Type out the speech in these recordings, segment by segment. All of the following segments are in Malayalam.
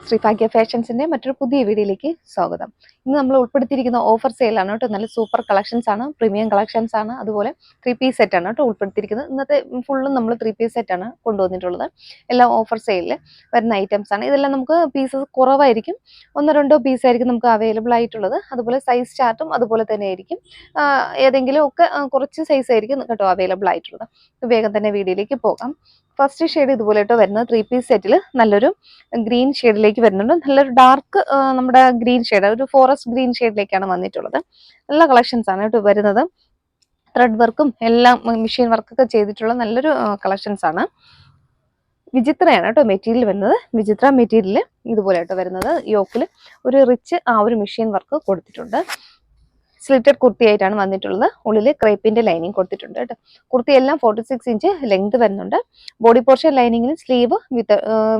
ശ്രീഭാഗ്യ ഫാഷൻസിന്റെ മറ്റൊരു പുതിയ വീഡിയോയിലേക്ക് സ്വാഗതം. ഇന്ന് നമ്മൾ ഉൾപ്പെടുത്തിയിരിക്കുന്ന ഓഫർ സെയിലാണ് കേട്ടോ. നല്ല സൂപ്പർ കളക്ഷൻസ് ആണ്, പ്രീമിയം കളക്ഷൻസ് ആണ്, അതുപോലെ 3 പീസ് സെറ്റ് ആണ് കേട്ടോ ഉൾപ്പെടുത്തിയിരിക്കുന്നത്. ഇന്നത്തെ ഫുള്ളും നമ്മൾ 3 പീസ് സെറ്റ് ആണ് കൊണ്ടുവന്നിട്ടുള്ളത്. എല്ലാം ഓഫർ സെയിലിൽ വരുന്ന ഐറ്റംസ് ആണ്. ഇതെല്ലാം നമുക്ക് പീസസ് കുറവായിരിക്കും, 1-2 പീസ് ആയിരിക്കും നമുക്ക് അവൈലബിൾ ആയിട്ടുള്ളത്. അതുപോലെ സൈസ് ചാർട്ടും അതുപോലെ തന്നെ ആയിരിക്കും. ഏതെങ്കിലും ഒക്കെ കുറച്ച് സൈസ് ആയിരിക്കും കേട്ടോ അവൈലബിൾ ആയിട്ടുള്ളത്. വേഗം തന്നെ വീഡിയോയിലേക്ക് പോകാം. ഫസ്റ്റ് ഷെയ്ഡ് ഇതുപോലെ കേട്ടോ വരുന്നത് 3 പീസ് സെറ്റിൽ നല്ലൊരു ഗ്രീൻ ഷെയ്ഡിലേക്ക് വരുന്നുണ്ട്. നല്ലൊരു ഡാർക്ക് നമ്മുടെ ഗ്രീൻ ഷെയ്ഡ്, ഒരു ഫോറസ്റ്റ് ഗ്രീൻ ഷെയ്ഡിലേക്കാണ് വന്നിട്ടുള്ളത്. നല്ല കളക്ഷൻസ് ആണ് കേട്ടോ വരുന്നത്. ത്രെഡ് വർക്കും എല്ലാം മെഷീൻ വർക്കൊക്കെ ചെയ്തിട്ടുള്ള നല്ലൊരു കളക്ഷൻസ് ആണ്. വിചിത്രയാണ് കേട്ടോ മെറ്റീരിയൽ വരുന്നത്. വിചിത്ര മെറ്റീരിയൽ ഇതുപോലെ കേട്ടോ വരുന്നത്. യോക്കിൽ ഒരു റിച്ച് ഒരു മെഷീൻ വർക്ക് കൊടുത്തിട്ടുണ്ട്. സ്ലിറ്റഡ് കുർത്തി ആയിട്ടാണ് വന്നിട്ടുള്ളത്. ഉള്ളിൽ ക്രേപ്പിന്റെ ലൈനിങ് കൊടുത്തിട്ടുണ്ട് കേട്ടോ. കുർത്തി എല്ലാം 46 ഇഞ്ച് ലെങ്ത് വരുന്നുണ്ട്. ബോഡി പോർഷൻ ലൈനിങ്ങിലും സ്ലീവ്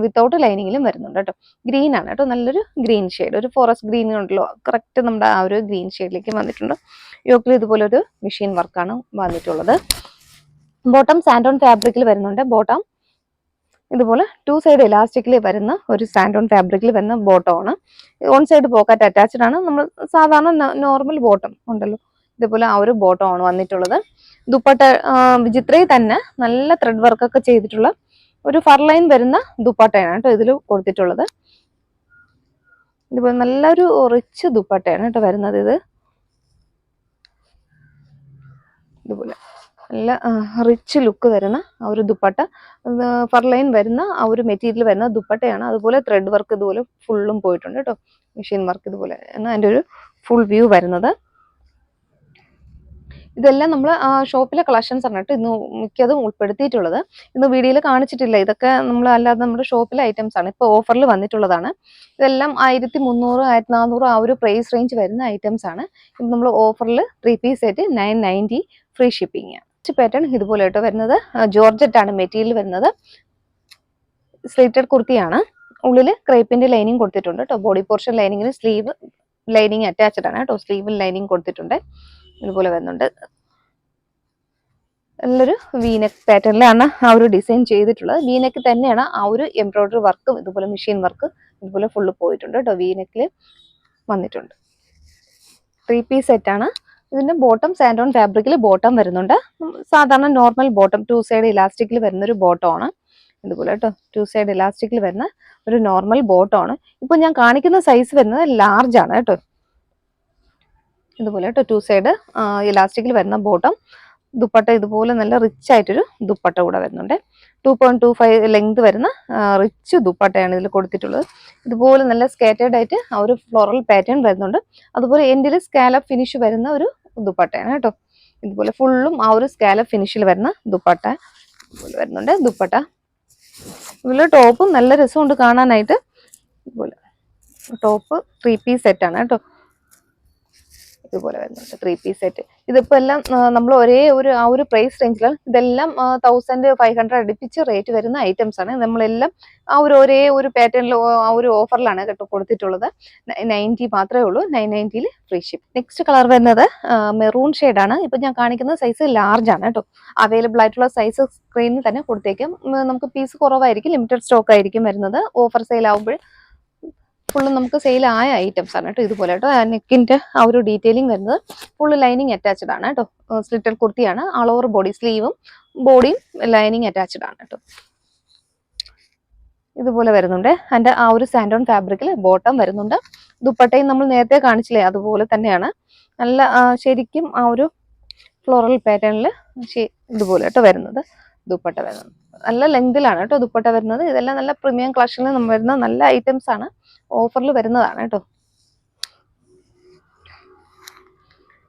വിത്തൗട്ട് ലൈനിങ്ങിലും വരുന്നുണ്ട് കേട്ടോ. ഗ്രീൻ ആണ് കേട്ടോ, നല്ലൊരു ഗ്രീൻ ഷെയ്ഡ്, ഒരു ഫോറസ്റ്റ് ഗ്രീൻ ഉണ്ടല്ലോ, കറക്റ്റ് നമ്മുടെ ആ ഒരു ഗ്രീൻ ഷെയ്ഡിലേക്ക് വന്നിട്ടുണ്ട്. യോക്കിൽ ഇതുപോലെ ഒരു മെഷീൻ വർക്കാണ് വന്നിട്ടുള്ളത്. ബോട്ടം സാൻഡോൺ ഫാബ്രിക്കിൽ വരുന്നുണ്ട്. ബോട്ടം ഇതുപോലെ 2 സൈഡ് ഇലാസ്റ്റിക്കിൽ വരുന്ന ഒരു സാൻഡോൺ ഫാബ്രിക്കിൽ വരുന്ന ബോട്ടം ആണ്. 1 സൈഡ് പോക്കറ്റ് അറ്റാച്ച്ഡ് ആണ്. നമ്മൾ സാധാരണ നോർമൽ ബോട്ടം ഉണ്ടല്ലോ, ഇതുപോലെ ആ ഒരു ബോട്ടം ആണ് വന്നിട്ടുള്ളത്. ദുപ്പട്ട വിചിത്രയിൽ തന്നെ നല്ല ത്രെഡ് വർക്കൊക്കെ ചെയ്തിട്ടുള്ള ഒരു ഫർലൈൻ വരുന്ന ദുപ്പട്ടയാണ് കേട്ടോ ഇതിൽ കൊടുത്തിട്ടുള്ളത്. ഇതുപോലെ നല്ലൊരു റിച്ച് ദുപ്പട്ടയാണ് കേട്ടോ വരുന്നത്. ഇതുപോലെ നല്ല റിച്ച് ലുക്ക് വരുന്ന ആ ഒരു ദുപ്പട്ട, ഫർലൈൻ വരുന്ന ആ ഒരു മെറ്റീരിയൽ വരുന്ന ദുപ്പട്ടയാണ്. അതുപോലെ ത്രെഡ് വർക്ക് ഇതുപോലെ ഫുള്ളും പോയിട്ടുണ്ട് കേട്ടോ. മെഷീൻ വർക്ക് ഇതുപോലെ ആണ് അതിൻ്റെ ഒരു ഫുൾ വ്യൂ വരുന്നത്. ഇതെല്ലാം നമ്മൾ ഷോപ്പിലെ കളക്ഷൻസ് ആണ് കേട്ടോ ഇന്ന് മിക്കതും ഉൾപ്പെടുത്തിയിട്ടുള്ളത്. ഇന്ന് വീഡിയോയിൽ കാണിച്ചിട്ടില്ല. ഇതൊക്കെ നമ്മൾ അല്ലാതെ നമ്മുടെ ഷോപ്പിലെ ഐറ്റംസ് ആണ്, ഇപ്പോൾ ഓഫറിൽ വന്നിട്ടുള്ളതാണ്. ഇതെല്ലാം 1300 1400 ആ ഒരു പ്രൈസ് റേഞ്ച് വരുന്ന ഐറ്റംസ് ആണ്. ഇത് നമ്മൾ ഓഫറിൽ 3 പീസ് സെറ്റ് 990 ഫ്രീ ഷിപ്പിംഗ് ആണ്. പാറ്റേൺ ഇതുപോലെ കേട്ടോ വരുന്നത്. ജോർജറ്റ് ആണ് മെറ്റീരിയൽ വരുന്നത്. സ്ലിറ്റഡ് കുർത്തിയാണ്. ഉള്ളിൽ ക്രേപ്പിന്റെ ലൈനിങ് കൊടുത്തിട്ടുണ്ട് കേട്ടോ. ബോഡി പോർഷൻ ലൈനിങ്ങിന് സ്ലീവ് ലൈനിങ് അറ്റാച്ച്ഡ് ആണ് കേട്ടോ. സ്ലീവിൽ ലൈനിങ് കൊടുത്തിട്ടുണ്ട്. ഇതുപോലെ വരുന്നുണ്ട്. നല്ലൊരു വീനെക്ക് പാറ്റേണിലാണ് ആ ഒരു ഡിസൈൻ ചെയ്തിട്ടുള്ളത്. വീനെക്ക് തന്നെയാണ് ആ ഒരു എംബ്രോയിഡറി വർക്കും ഇതുപോലെ മെഷീൻ വർക്ക് ഇതുപോലെ ഫുള്ള് പോയിട്ടുണ്ട് കേട്ടോ. വീനെക്കിൽ വന്നിട്ടുണ്ട്. 3 പീസ് സെറ്റ് ആണ്. ഇതിന്റെ ബോട്ടം സാൻഡോൺ ഫാബ്രിക്കിൽ ബോട്ടം വരുന്നുണ്ട്. സാധാരണ നോർമൽ ബോട്ടം 2 സൈഡ് ഇലാസ്റ്റിക്കിൽ വരുന്ന ഒരു ബോട്ടം ആണ്. ഇതുപോലെ കേട്ടോ 2 സൈഡ് ഇലാസ്റ്റിക്കിൽ വരുന്ന ഒരു നോർമൽ ബോട്ടം ആണ്. ഇപ്പൊ ഞാൻ കാണിക്കുന്ന സൈസ് വരുന്നത് ലാർജ് ആണ് കേട്ടോ. ഇതുപോലെ കേട്ടോ 2 സൈഡ് ഇലാസ്റ്റിക്കിൽ വരുന്ന ബോട്ടം. ദുപ്പട്ട ഇതുപോലെ നല്ല റിച്ച് ആയിട്ടൊരു ദുപ്പട്ട കൂടെ വരുന്നുണ്ട്. 2.25 ലെങ്ത് വരുന്ന റിച്ച് ദുപ്പട്ടയാണ് ഇതിൽ കൊടുത്തിട്ടുള്ളത്. ഇതുപോലെ നല്ല സ്കാറ്റേർഡ് ആയിട്ട് ആ ഒരു ഫ്ലോറൽ പാറ്റേൺ വരുന്നുണ്ട്. അതുപോലെ എൻഡിൽ സ്കാലപ്പ് ഫിനിഷ് വരുന്ന ഒരു ദുപ്പട്ടയാണ് കേട്ടോ. ഇതുപോലെ ഫുള്ളും ആ ഒരു സ്കാലപ്പ് ഫിനിഷിൽ വരുന്ന ദുപ്പട്ട ഇതുപോലെ വരുന്നുണ്ട്. ദുപ്പട്ട ഇതുപോലെ ടോപ്പും നല്ല രസമുണ്ട് കാണാനായിട്ട്. ഇതുപോലെ ടോപ്പ് 3 പീസ് സെറ്റ് ആണ് കേട്ടോ. ഇതുപോലെ വരുന്നുണ്ട് 3 പീസ് സെറ്റ്. ഇതിപ്പോ എല്ലാം നമ്മൾ ഒരേ ആ ഒരു പ്രൈസ് റേഞ്ചിൽ ഇതെല്ലാം 1500 അടുപ്പിച്ച് റേറ്റ് വരുന്ന ഐറ്റംസ് ആണ്. നമ്മളെല്ലാം ആ ഒരേ ഒരു പാറ്റേണിൽ ആ ഒരു ഓഫറിലാണ് കേട്ടോ കൊടുത്തിട്ടുള്ളത്. 990 മാത്രമേ ഉള്ളൂ. 990 ഫ്രീ ഷിപ്പ്. നെക്സ്റ്റ് കളർ വരുന്നത് മെറൂൺ ആണ്. ഇപ്പൊ ഞാൻ കാണിക്കുന്ന സൈസ് ലാർജ് ആണ് കേട്ടോ. അവൈലബിൾ ആയിട്ടുള്ള സൈസ് സ്ക്രീനിൽ തന്നെ കൊടുത്തേക്കും. നമുക്ക് പീസ് കുറവായിരിക്കും, ലിമിറ്റഡ് സ്റ്റോക്ക് ആയിരിക്കും വരുന്നത്. ഓഫർ സെയിൽ ആകുമ്പോൾ ഫുള്ള് നമുക്ക് സെയിൽ ആയ ഐറ്റംസ് ആണ് കേട്ടോ. ഇതുപോലെ കേട്ടോ നെക്കിന്റെ ആ ഒരു ഡീറ്റെയിലിംഗ് വരുന്നത് ഫുള്ള് ലൈനിങ് അറ്റാച്ച്ഡ് ആണ് കേട്ടോ. സ്ലിറ്റഡ് കുർത്തിയാണ്. ആൾ ഓവർ ബോഡി, സ്ലീവും ബോഡിയും ലൈനിങ് അറ്റാച്ച്ഡ് ആണ് കേട്ടോ. ഇതുപോലെ വരുന്നുണ്ട്. അതിന്റെ ആ ഒരു സാൻഡോൺ ഫാബ്രിക്കിൽ ബോട്ടം വരുന്നുണ്ട്. ദുപ്പട്ടയും നമ്മൾ നേരത്തെ കാണിച്ചില്ലേ അതുപോലെ തന്നെയാണ്. നല്ല ശരിക്കും ആ ഒരു ഫ്ലോറൽ പാറ്റേണിൽ ഇതുപോലെ കേട്ടോ വരുന്നത് ദുപ്പട്ട വരുന്നത്. നല്ല ലെങ്തിലാണ് കേട്ടോ ദുപ്പട്ട വരുന്നത്. ഇതെല്ലാം നല്ല പ്രീമിയം കളക്ഷനിൽ നമ്മൾ വരുന്ന നല്ല ഐറ്റംസ് ആണ്. ഓഫറിൽ വരുന്നതാണ് കേട്ടോ.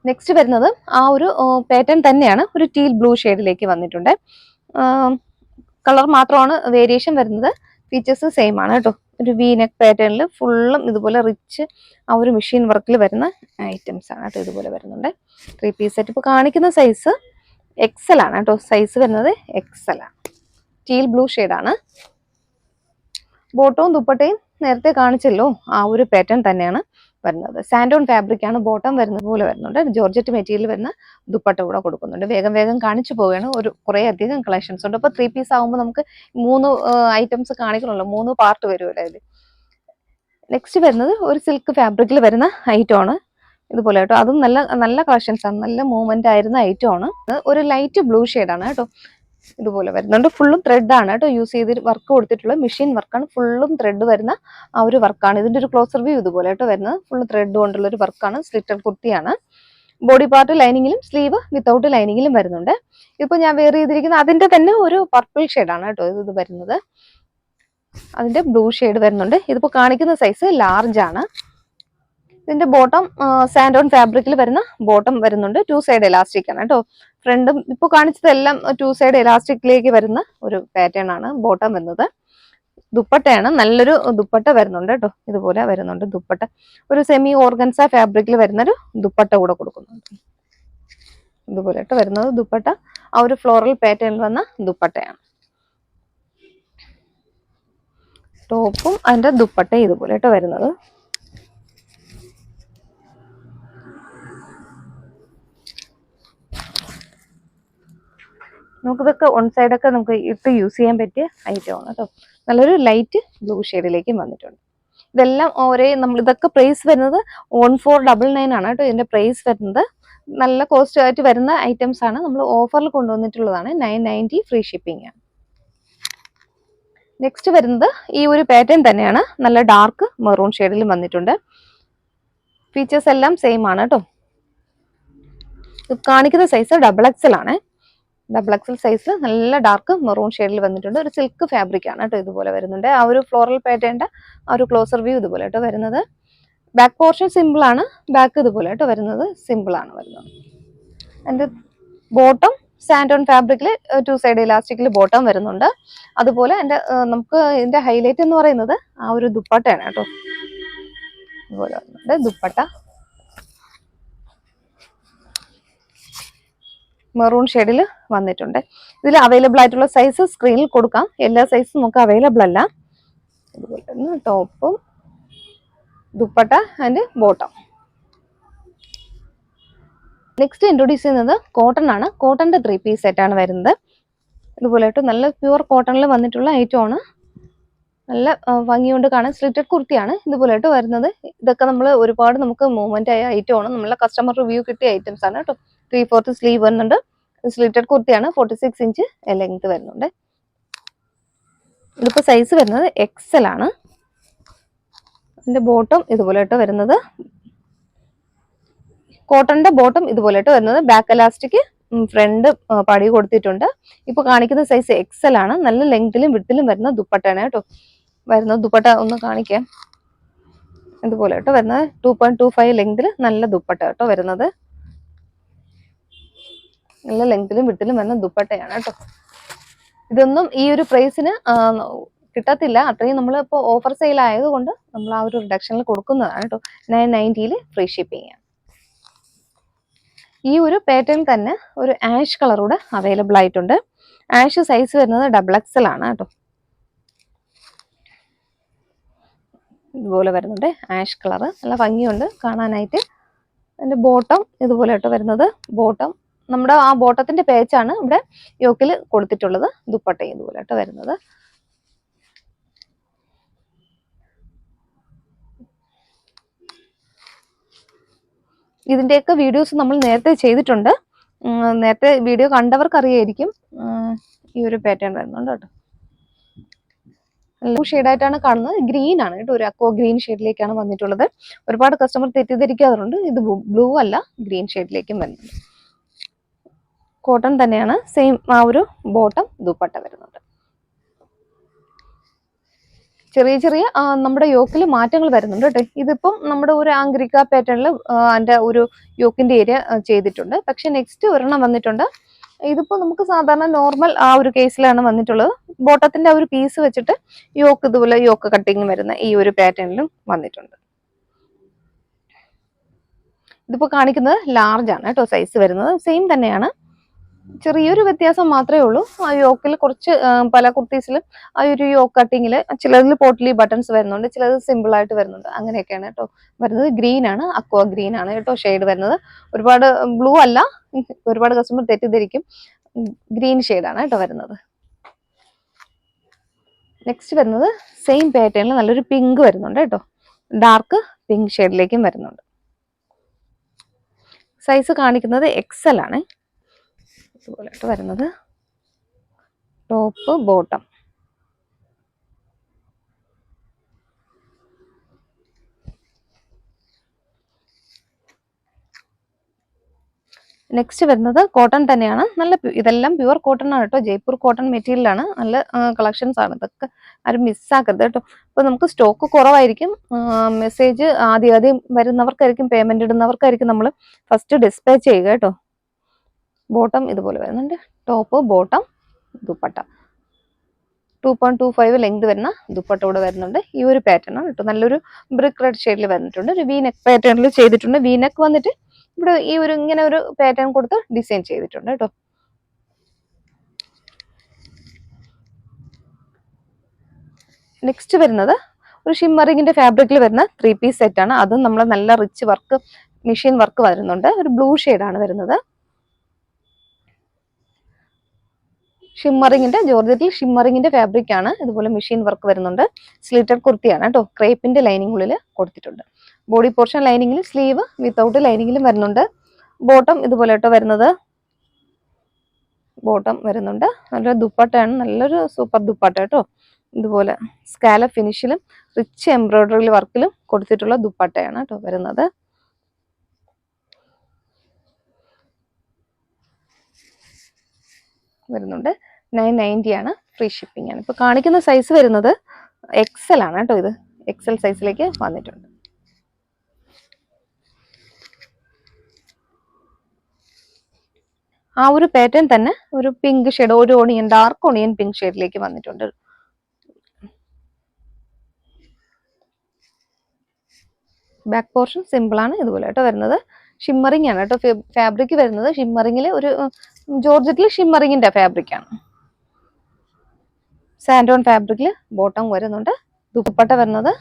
നെക്സ്റ്റ് വരുന്നത് ആ ഒരു പാറ്റേൺ തന്നെയാണ്. ഒരു ടീൽ ബ്ലൂ ഷെയ്ഡിലേക്ക് വന്നിട്ടുണ്ട്. കളർ മാത്രമാണ് വേരിയേഷൻ വരുന്നത്. ഫീച്ചേഴ്സ് സെയിം ആണ് കേട്ടോ. ഒരു വി നെക്ക് പാറ്റേണിൽ ഫുള്ളും ഇതുപോലെ റിച്ച് ആ ഒരു മെഷീൻ വർക്കിൽ വരുന്ന ഐറ്റംസ് ആണ് കേട്ടോ. ഇതുപോലെ വരുന്നുണ്ട് 3 പീസ് സെറ്റ്. ഇപ്പോൾ കാണിക്കുന്ന സൈസ് എക്സൽ ആണ് കേട്ടോ. സൈസ് വരുന്നത് എക്സൽ ആണ്. ടീൽ ബ്ലൂ ഷെയ്ഡാണ്. ബോട്ടവും ദുപ്പട്ടയും നേരത്തെ കാണിച്ചല്ലോ ആ ഒരു പാറ്റേൺ തന്നെയാണ് വരുന്നത്. സാൻഡോൺ ഫാബ്രിക് ആണ് ബോട്ടം വരുന്നത് പോലെ വരുന്നുണ്ട്. ജോർജറ്റ് മെറ്റീരിയൽ വരുന്ന ദുപ്പട്ട കൂടെ കൊടുക്കുന്നുണ്ട്. വേഗം കാണിച്ചു പോവുകയാണ്. കുറേ അധികം കളക്ഷൻസ് ഉണ്ട്. അപ്പോൾ 3 പീസ് ആകുമ്പോൾ നമുക്ക് 3 ഐറ്റംസ് കാണിക്കണമല്ലോ, 3 പാർട്ട് വരുമല്ലോ അതിൽ. നെക്സ്റ്റ് വരുന്നത് ഒരു സിൽക്ക് ഫാബ്രിക്കിൽ വരുന്ന ഐറ്റം ആണ് ഇതുപോലെ കേട്ടോ. അതും നല്ല നല്ല കളക്ഷൻസ് ആണ്, നല്ല മൂവ്മെന്റ് ആയിരുന്ന ഐറ്റം ആണ്. ഒരു ലൈറ്റ് ബ്ലൂ ആണ് കേട്ടോ. ഇതുപോലെ വരുന്നുണ്ട്. ഫുള്ളും ത്രെഡ് ആണ് കേട്ടോ യൂസ് ചെയ്ത് വർക്ക് കൊടുത്തിട്ടുള്ള മെഷീൻ വർക്കാണ്. ഫുള്ളും ത്രെഡ് വരുന്ന ആ ഒരു വർക്കാണ്. ഇതിന്റെ ഒരു ക്ലോസർ വ്യൂ ഇതുപോലെ കേട്ടോ വരുന്നത്. ഫുള്ള് ത്രെഡ് കൊണ്ടുള്ള ഒരു വർക്കാണ്. സ്ലിറ്റഡ് കുർത്തിയാണ്. ബോഡി പാർട്ട് ലൈനിങ്ങിലും സ്ലീവ് വിത്തൗട്ട് ലൈനിങ്ങിലും വരുന്നുണ്ട്. ഇപ്പൊ ഞാൻ വെയർ ചെയ്തിരിക്കുന്ന അതിന്റെ തന്നെ ഒരു പർപ്പിൾ ആണ് കേട്ടോ ഇത് വരുന്നത്. അതിന്റെ ബ്ലൂ ഷെയ്ഡ് വരുന്നുണ്ട്. ഇതിപ്പോ കാണിക്കുന്ന സൈസ് ലാർജ് ആണ്. ഇതിന്റെ ബോട്ടം സാൻഡോൺ ഫാബ്രിക്കിൽ വരുന്ന ബോട്ടം വരുന്നുണ്ട്. 2 സൈഡ് എലാസ്റ്റിക് ആണ് കേട്ടോ. ഫ്രണ്ടും ഇപ്പൊ കാണിച്ചതെല്ലാം 2 സൈഡ് എലാസ്റ്റിക്കിലേക്ക് വരുന്ന ഒരു പാറ്റേൺ ആണ് ബോട്ടം വരുന്നത്. ദുപ്പട്ടയാണ്, നല്ലൊരു ദുപ്പട്ട വരുന്നുണ്ട് കേട്ടോ. ഇതുപോലെ വരുന്നുണ്ട് ദുപ്പട്ട. ഒരു സെമി ഓർഗൻസ ഫാബ്രിക്കിൽ വരുന്നൊരു ദുപ്പട്ട കൂടെ കൊടുക്കുന്നുണ്ട്. ഇതുപോലെ കേട്ടോ വരുന്നത് ദുപ്പട്ട. ആ ഒരു ഫ്ലോറൽ പാറ്റേണിൽ വന്ന ദുപ്പട്ടയാണ്. ടോപ്പും അതിന്റെ ദുപ്പട്ട ഇതുപോലെ കേട്ടോ വരുന്നത്. നമുക്കിതൊക്കെ ഓൺ സൈഡൊക്കെ നമുക്ക് ഇട്ട് യൂസ് ചെയ്യാൻ പറ്റിയ ഐറ്റമാണ് കേട്ടോ. നല്ലൊരു ലൈറ്റ് ബ്ലൂ ഷെയ്ഡിലേക്ക് വന്നിട്ടുണ്ട്. ഇതെല്ലാം നമ്മൾ ഇതൊക്കെ പ്രൈസ് വരുന്നത് 1499 ആണ് കേട്ടോ ഇതിന്റെ പ്രൈസ് വരുന്നത്. നല്ല കോസ്റ്റ് ആയിട്ട് വരുന്ന ഐറ്റംസ് ആണ്. നമ്മൾ ഓഫറിൽ കൊണ്ടുവന്നിട്ടുള്ളതാണ്. 990 ഫ്രീ ഷിപ്പിംഗ് ആണ്. നെക്സ്റ്റ് വരുന്നത് ഈ ഒരു പാറ്റേൺ തന്നെയാണ്. നല്ല ഡാർക്ക് മെറൂൺ ഷെയ്ഡിൽ വന്നിട്ടുണ്ട്. ഫീച്ചേഴ്സ് എല്ലാം സെയിം ആണ് കേട്ടോ. കാണിക്കുന്ന സൈസ് XXL ആണ്. XXL സൈസിൽ നല്ല ഡാർക്ക് മെറൂൺ ഷെയ്ഡിൽ വന്നിട്ടുണ്ട്. ഒരു സിൽക്ക് ഫാബ്രിക് ആണ് കേട്ടോ. ഇതുപോലെ വരുന്നുണ്ട്. ആ ഒരു ഫ്ലോറൽ പാറ്റേണിന്റെ ആ ഒരു ക്ലോസർ വ്യൂ ഇതുപോലെ കേട്ടോ വരുന്നത്. ബാക്ക് പോർഷൻ സിമ്പിൾ ആണ്. ബാക്ക് ഇതുപോലെ കേട്ടോ വരുന്നത്. സിമ്പിൾ ആണ് വരുന്നത്. അതിന്റെ ബോട്ടം സാൻഡോൺ ഫാബ്രിക്കിൽ 2 സൈഡ് ഇലാസ്റ്റിക്കിൽ ബോട്ടം വരുന്നുണ്ട്. അതുപോലെ നമുക്ക് ഇതിന്റെ ഹൈലൈറ്റ് എന്ന് പറയുന്നത് ആ ഒരു ദുപ്പട്ടയാണ് കേട്ടോ. ഇതുപോലെ വരുന്നുണ്ട് ദുപ്പട്ട. മെറൂൺ ഷെയ്ഡിൽ വന്നിട്ടുണ്ട്. ഇതിൽ അവൈലബിൾ ആയിട്ടുള്ള സൈസ് സ്ക്രീനിൽ കൊടുക്കാം. എല്ലാ സൈസും നമുക്ക് അവൈലബിൾ അല്ല. ഇതുപോലെ തന്നെ ടോപ്പും dupatta and bottom. Next introduce ചെയ്യുന്നത് കോട്ടൺ ആണ്. കോട്ടന്റെ 3 പീസ് സെറ്റ് ആണ് വരുന്നത്. ഇതുപോലെ നല്ല പ്യുവർ കോട്ടണിൽ വന്നിട്ടുള്ള ഐറ്റം ആണ്. നല്ല ഭംഗിയുണ്ട് കാണാൻ. സ്ലിറ്റഡ് കുർത്തിയാണ് ഇതുപോലെ വരുന്നത്. ഇതൊക്കെ നമ്മൾ ഒരുപാട് നമുക്ക് മൂവ്മെന്റ് ആയ ഐറ്റം ആണ്. നമ്മളെ കസ്റ്റമർ റിവ്യൂ കിട്ടിയ ഐറ്റംസ് ആണ് കേട്ടോ. 3/4 സ്ലീവ് വരുന്നുണ്ട്. സ്ലിറ്റഡ് കുർത്തിയാണ്. 46 ഇഞ്ച് ലെങ്ത് വരുന്നുണ്ട്. ഇതിപ്പോ സൈസ് വരുന്നത് XL ആണ്. ഇതിന്റെ ബോട്ടം ഇതുപോലെ വരുന്നത്. കോട്ടന്റെ ബോട്ടം ഇതുപോലെ വരുന്നത്. ബാക്ക് എലാസ്റ്റിക് ഫ്രണ്ട് പടി കൊടുത്തിട്ടുണ്ട്. ഇപ്പൊ കാണിക്കുന്ന സൈസ് XL ആണ്. നല്ല ലെങ്തിലും വിഡ്ത്തിലും വരുന്ന ദുപ്പട്ടയാണ് കേട്ടോ വരുന്നത്. ദുപ്പട്ട ഒന്ന് കാണിക്കാം. ഇതുപോലെ വരുന്നത്. 2.25 ലെങ്തിൽ നല്ല ദുപ്പട്ട കേട്ടോ വരുന്നത്. നല്ല ലെങ്തിലും വിഡ്ത്തിലും വരുന്ന ദുപ്പട്ടയാണ് കേട്ടോ. ഇതൊന്നും ഈ ഒരു പ്രൈസിന് കിട്ടത്തില്ല. അത്രയും നമ്മളിപ്പോ ഓഫർ സെയിൽ ആയതുകൊണ്ട് നമ്മൾ ആ ഒരു റിഡക്ഷനിൽ കൊടുക്കുന്നതാണ് കേട്ടോ. 990 ഫ്രീ ഷിപ്പിംഗ് ആണ്. ഈ ഒരു പാറ്റേൺ തന്നെ ഒരു ആഷ് കളറൂടെ അവൈലബിൾ ആയിട്ടുണ്ട്. ആഷ് സൈസ് വരുന്നത് XXL ആണ് കേട്ടോ. ഇതുപോലെ വരുന്നുണ്ട് ആഷ് കളർ. നല്ല ഭംഗിയുണ്ട് കാണാനായിട്ട്. അതിന്റെ ബോട്ടം ഇതുപോലെ വരുന്നത്. ബോട്ടം നമ്മുടെ ആ ബോട്ടത്തിന്റെ പേച്ചാണ് ഇവിടെ യോക്കിൽ കൊടുത്തിട്ടുള്ളത്. ദുപ്പട്ട ഇതുപോലെ വരുന്നത്. ഇതിന്റെയൊക്കെ വീഡിയോസ് നമ്മൾ നേരത്തെ ചെയ്തിട്ടുണ്ട്. നേരത്തെ വീഡിയോ കണ്ടവർക്ക് അറിയായിരിക്കും. ഈ ഒരു പാറ്റേൺ വരുന്നുണ്ട് കേട്ടോ. ബ്ലൂ ഷെയ്ഡായിട്ടാണ് കാണുന്നത്. ഗ്രീൻ ആണ് കേട്ടോ. ഒരു അക്വ ഗ്രീൻ ഷെയ്ഡിലേക്കാണ് വന്നിട്ടുള്ളത്. ഒരുപാട് കസ്റ്റമർ തെറ്റിദ്ധരിക്കാറുണ്ട്. ഇത് ബ്ലൂ അല്ല, ഗ്രീൻ ഷെയ്ഡിലേക്കും വരുന്നുണ്ട്. കോട്ടൺ തന്നെയാണ്. സെയിം ആ ഒരു ബോട്ടം ദുപ്പട്ട വരുന്നുണ്ട്. ചെറിയ ചെറിയ നമ്മുടെ യോക്കിൽ മാറ്റങ്ങൾ വരുന്നുണ്ട് കേട്ടോ. ഇതിപ്പം നമ്മുടെ ഒരു ആംഗ്രിക്ക പാറ്റേണിൽ അതിന്റെ ഒരു യോക്കിന്റെ ഏരിയ ചെയ്തിട്ടുണ്ട്. പക്ഷെ നെക്സ്റ്റ് ഒരെണ്ണം വന്നിട്ടുണ്ട്. ഇതിപ്പോ നമുക്ക് സാധാരണ നോർമൽ ആ ഒരു കേസിലാണ് വന്നിട്ടുള്ളത്. ബോട്ടത്തിന്റെ ആ ഒരു പീസ് വെച്ചിട്ട് യോക്ക് ഇതുപോലെ യോക്ക് കട്ടിങ് വരുന്ന ഈ ഒരു പാറ്റേണിലും വന്നിട്ടുണ്ട്. ഇതിപ്പോ കാണിക്കുന്നത് ലാർജ് ആണ് കേട്ടോ സൈസ് വരുന്നത്. സെയിം തന്നെയാണ്. ചെറിയൊരു വ്യത്യാസം മാത്രമേ ഉള്ളൂ. ആ യോക്കിൽ കുറച്ച് പല കുർത്തീസിലും ആ ഒരു യോക്ക് കട്ടിങ്ങിൽ ചിലതിൽ പോട്ട്ലി ബട്ടൺസ് വരുന്നുണ്ട്, ചിലത് സിമ്പിൾ ആയിട്ട് വരുന്നുണ്ട്. അങ്ങനെയൊക്കെയാണ് കേട്ടോ വരുന്നത്. ഗ്രീൻ ആണ്, അക്വ ഗ്രീൻ ആണ് കേട്ടോ ഷെയ്ഡ് വരുന്നത്. ഒരുപാട് ബ്ലൂ അല്ല, ഒരുപാട് കസ്റ്റമർ തെറ്റിദ്ധരിക്കും. ഗ്രീൻ ഷെയ്ഡാണ് കേട്ടോ വരുന്നത്. നെക്സ്റ്റ് വരുന്നത് സെയിം പാറ്റേണിൽ നല്ലൊരു പിങ്ക് വരുന്നുണ്ട് കേട്ടോ. ഡാർക്ക് പിങ്ക് ഷെയ്ഡിലേക്കും വരുന്നുണ്ട്. സൈസ് കാണിക്കുന്നത് XL ആണ്. ഇതുപോലെ വരുന്നത് ടോപ്പ് ബോട്ടം. നെക്സ്റ്റ് വരുന്നത് കോട്ടൺ തന്നെയാണ്. നല്ല ഇതെല്ലാം പ്യുവർ കോട്ടൺ ആണ് കേട്ടോ. ജയ്പൂർ കോട്ടൺ മെറ്റീരിയലാണ്. നല്ല കളക്ഷൻസ് ആണ്. ഇതൊക്കെ ആരും മിസ്സാക്കരുത് കേട്ടോ. അപ്പോൾ നമുക്ക് സ്റ്റോക്ക് കുറവായിരിക്കും. മെസ്സേജ് ആദ്യം വരുന്നവർക്കായിരിക്കും, പേയ്മെന്റ് ഇടുന്നവർക്കായിരിക്കും നമ്മൾ ഫസ്റ്റ് ഡിസ്പാച്ച് ചെയ്യുക കേട്ടോ. ബോട്ടം ഇതുപോലെ വരുന്നുണ്ട്. ടോപ്പ് ബോട്ടം ദുപ്പട്ട 2.25 ലെങ്ത് വരുന്ന ദുപ്പട്ട കൂടെ വരുന്നുണ്ട്. ഈ ഒരു പാറ്റേൺ ആണ് കേട്ടോ. നല്ലൊരു ബ്രിക്ക് റെഡ് ഷെയ്ഡിൽ വന്നിട്ടുണ്ട്. ഒരു വി നെക്ക് പാറ്റേണിൽ ചെയ്തിട്ടുണ്ട്. വി നെക്ക് വന്നിട്ട് ഇവിടെ ഈ ഒരു ഇങ്ങനെ ഒരു പാറ്റേൺ കൊടുത്ത് ഡിസൈൻ ചെയ്തിട്ടുണ്ട് കേട്ടോ. നെക്സ്റ്റ് വരുന്നത് ഒരു ഷിമ്മറിങ്ങിന്റെ ഫാബ്രിക്കിൽ വരുന്ന 3 പീസ് സെറ്റ് ആണ്. അതും നമ്മൾ നല്ല റിച്ച് വർക്ക്, മെഷീൻ വർക്ക് വരുന്നുണ്ട്. ഒരു ബ്ലൂ ആണ് വരുന്നത്. ഷിമ്മറിങ്ങിന്റെ ജോർജറ്റിൽ ഷിമ്മറിങ്ങിന്റെ ഫാബ്രിക് ആണ്. ഇതുപോലെ മെഷീൻ വർക്ക് വരുന്നുണ്ട്. സ്ലിറ്റഡ് കുർത്തിയാണ് കേട്ടോ. ക്രേപ്പിന്റെ ലൈനിങ് ഉള്ളിൽ കൊടുത്തിട്ടുണ്ട്. ബോഡി പോർഷൻ ലൈനിങ്ങിൽ, സ്ലീവ് വിത്തൗട്ട് ലൈനിങ്ങിലും വരുന്നുണ്ട്. ബോട്ടം ഇതുപോലെ കേട്ടോ വരുന്നത്. ബോട്ടം വരുന്നുണ്ട്. നല്ലൊരു ദുപ്പട്ടയാണ്. നല്ലൊരു സൂപ്പർ ദുപ്പട്ട കേട്ടോ. ഇതുപോലെ സ്കാല ഫിനിഷിലും റിച്ച് എംബ്രോയിഡറി വർക്കിലും കൊടുത്തിട്ടുള്ള ദുപ്പട്ടയാണ് കേട്ടോ വരുന്നത്. വരുന്നുണ്ട്. 990 ആണ്. ഫ്രീ ഷിപ്പിംഗ് ആണ്. ഇപ്പൊ കാണിക്കുന്ന സൈസ് വരുന്നത് XL ആണ് കേട്ടോ. ഇത് XL സൈസിലേക്ക് വന്നിട്ടുണ്ട്. ആ ഒരു പാറ്റേൺ തന്നെ ഒരു പിങ്ക് ഷെയ്ഡ്, ഒരു ഓണിയൻ, ഡാർക്ക് ഓണിയൻ പിങ്ക് ഷെയ്ഡിലേക്ക് വന്നിട്ടുണ്ട്. ബാക്ക് പോർഷൻ സിമ്പിൾ ആണ്. ഇതുപോലെ കേട്ടോ വരുന്നത്. ഷിമ്മറിംഗ് ആണ് കേട്ടോ ഫാബ്രിക് വരുന്നത്. ഷിമ്മറിംഗിൽ ഒരു ജോർജറ്റിൽ ഷിമ്മറിങ്ങിന്റെ ഫാബ്രിക് ആണ്. സാൻഡോൺ ഫാബ്രിക്കിൽ ബോട്ടം വരുന്നുണ്ട്. ദുപ്പട്ട വരുന്നത്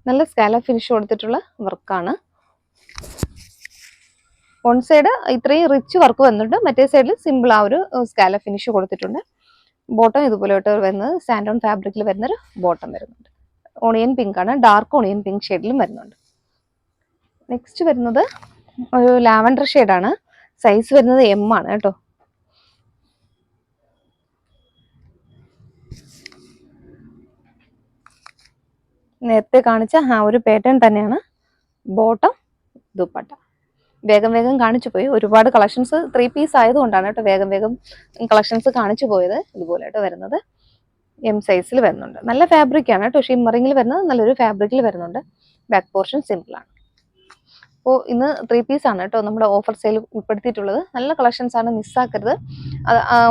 നല്ല സ്കാല ഫിനിഷ് കൊടുത്തിട്ടുള്ള വർക്കാണ്. വൺ സൈഡ് ഇത്രയും റിച്ച് വർക്ക് വന്നിട്ടുണ്ട്. മറ്റേ സൈഡിൽ സിമ്പിൾ ആ ഒരു സ്കാല ഫിനിഷ് കൊടുത്തിട്ടുണ്ട്. ബോട്ടം ഇതുപോലെ വരുന്നത് സാൻഡോൺ ഫാബ്രിക്കിൽ വരുന്നൊരു ബോട്ടം വരുന്നുണ്ട്. ഓണിയൻ പിങ്ക് ആണ്. ഡാർക്ക് ഓണിയൻ പിങ്ക് ഷെയ്ഡിലും വരുന്നുണ്ട്. നെക്സ്റ്റ് വരുന്നത് ഒരു ലാവൻഡർ ഷെയ്ഡാണ്. സൈസ് വരുന്നത് M ആണ് കേട്ടോ. നേരത്തെ കാണിച്ച ആ ഒരു പാറ്റേൺ തന്നെയാണ്. ബോട്ടം ദുപ്പട്ട. വേഗം കാണിച്ചു പോയി. ഒരുപാട് കളക്ഷൻസ് 3 പീസ് ആയതുകൊണ്ടാണ് കേട്ടോ വേഗം കളക്ഷൻസ് കാണിച്ചു പോയത്. ഇതുപോലെ കേട്ടോ വരുന്നത്. M സൈസിൽ വരുന്നുണ്ട്. നല്ല ഫാബ്രിക് ആണ് കേട്ടോ. ഷിമ്മറിങ്ങിൽ വരുന്നത് നല്ലൊരു ഫാബ്രിക്കിൽ വരുന്നുണ്ട്. ബാക്ക് പോർഷൻ സിമ്പിൾ ആണ്. അപ്പോൾ ഇന്ന് 3 പീസ് ആണ് കേട്ടോ നമ്മുടെ ഓഫർ സെയിൽ ഉൾപ്പെടുത്തിയിട്ടുള്ളത്. നല്ല കളക്ഷൻസ് ആണ്, മിസ്സാക്കരുത്.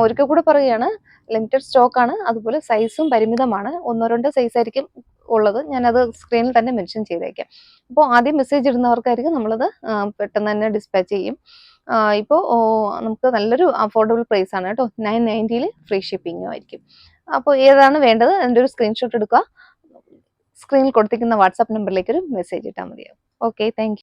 ഒരിക്കൽ കൂടെ പറയുകയാണ്, ലിമിറ്റഡ് സ്റ്റോക്ക് ആണ്. അതുപോലെ സൈസും പരിമിതമാണ്. 1-2 സൈസ് ആയിരിക്കും ഉള്ളത്. ഞാനത് സ്ക്രീനിൽ തന്നെ മെൻഷൻ ചെയ്തേക്കാം. അപ്പോൾ ആദ്യം മെസ്സേജ് ഇടുന്നവർക്കായിരിക്കും നമ്മളത് പെട്ടെന്ന് തന്നെ ഡിസ്പാച്ച് ചെയ്യും. ഇപ്പോൾ നമുക്ക് നല്ലൊരു അഫോർഡബിൾ പ്രൈസ് ആണ് കേട്ടോ. 990 ഫ്രീ ഷിപ്പിംഗും ആയിരിക്കും. അപ്പോൾ ഏതാണ് വേണ്ടത് അതിൻ്റെ ഒരു സ്ക്രീൻഷോട്ട് എടുക്കുക. സ്ക്രീനിൽ കൊടുത്തിരിക്കുന്ന വാട്സാപ്പ് നമ്പറിലേക്ക് ഒരു മെസ്സേജ് ഇട്ടാൽ മതിയാവും. Okay, thank you.